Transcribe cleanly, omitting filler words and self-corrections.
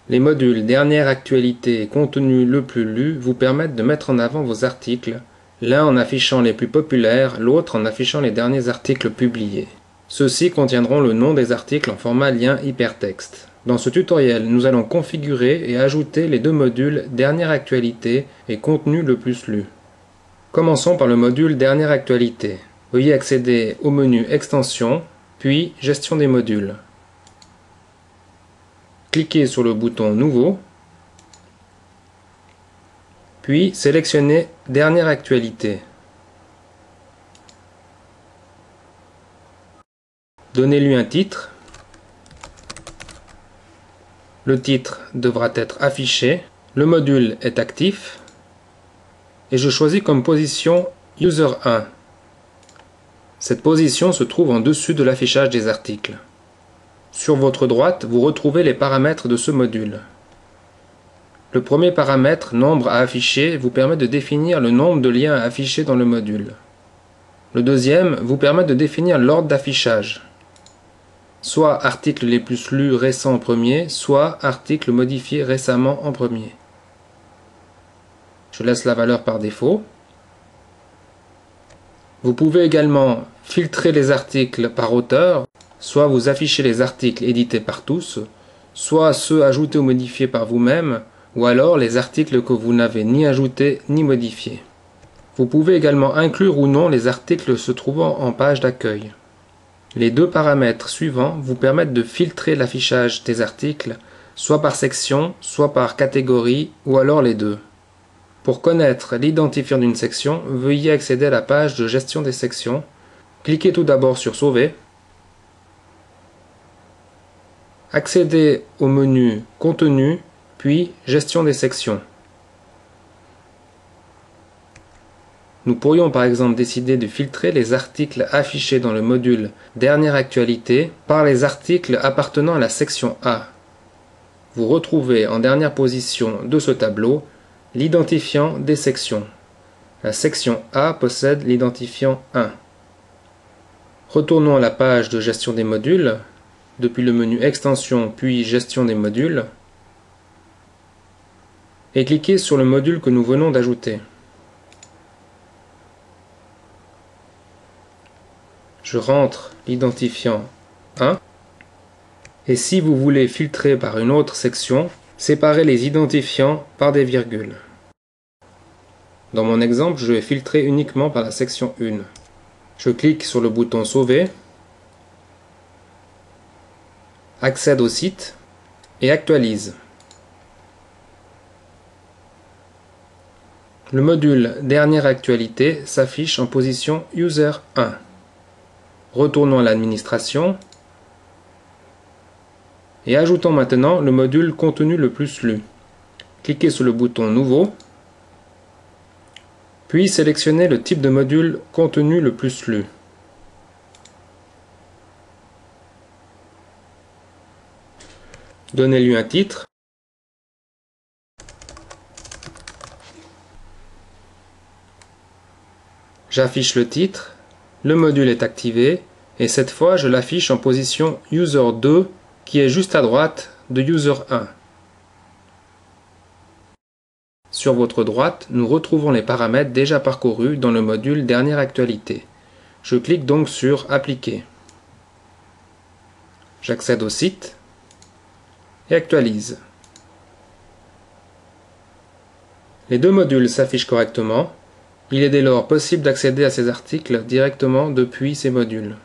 Les modules Dernière actualité et Contenu le plus lu vous permettent de mettre en avant vos articles, l'un en affichant les plus populaires, l'autre en affichant les derniers articles publiés. Ceux-ci contiendront le nom des articles en format lien hypertexte. Dans ce tutoriel, nous allons configurer et ajouter les deux modules Dernière actualité et Contenu le plus lu. Commençons par le module Dernière actualité. Veuillez accéder au menu Extensions, puis Gestion des modules. Cliquez sur le bouton Nouveau, puis sélectionnez Dernière actualité. Donnez-lui un titre. Le titre devra être affiché. Le module est actif. Et je choisis comme position User 1. Cette position se trouve en dessus de l'affichage des articles. Sur votre droite, vous retrouvez les paramètres de ce module. Le premier paramètre, nombre à afficher, vous permet de définir le nombre de liens à afficher dans le module. Le deuxième vous permet de définir l'ordre d'affichage. Soit articles les plus lus récents en premier, soit articles modifiés récemment en premier. Je laisse la valeur par défaut. Vous pouvez également filtrer les articles par auteur, soit vous affichez les articles édités par tous, soit ceux ajoutés ou modifiés par vous-même, ou alors les articles que vous n'avez ni ajoutés ni modifiés. Vous pouvez également inclure ou non les articles se trouvant en page d'accueil. Les deux paramètres suivants vous permettent de filtrer l'affichage des articles, soit par section, soit par catégorie, ou alors les deux. Pour connaître l'identifiant d'une section, veuillez accéder à la page de gestion des sections. Cliquez tout d'abord sur Sauver. Accédez au menu Contenu, puis Gestion des sections. Nous pourrions par exemple décider de filtrer les articles affichés dans le module Dernière actualité par les articles appartenant à la section A. Vous retrouvez en dernière position de ce tableau l'identifiant des sections. La section A possède l'identifiant 1. Retournons à la page de gestion des modules, depuis le menu Extension puis Gestion des modules, et cliquez sur le module que nous venons d'ajouter. Je rentre l'identifiant 1, et si vous voulez filtrer par une autre section, séparez les identifiants par des virgules. Dans mon exemple, je vais filtrer uniquement par la section 1. Je clique sur le bouton Sauver, accède au site et actualise. Le module Dernière actualité s'affiche en position User 1. Retournons à l'administration et ajoutons maintenant le module Contenu le plus lu. Cliquez sur le bouton Nouveau, puis sélectionnez le type de module Contenu le plus lu. Donnez-lui un titre. J'affiche le titre, le module est activé, et cette fois je l'affiche en position User 2 qui est juste à droite de User 1. Sur votre droite, nous retrouvons les paramètres déjà parcourus dans le module Dernière actualité. Je clique donc sur Appliquer. J'accède au site et actualise. Les deux modules s'affichent correctement. Il est dès lors possible d'accéder à ces articles directement depuis ces modules.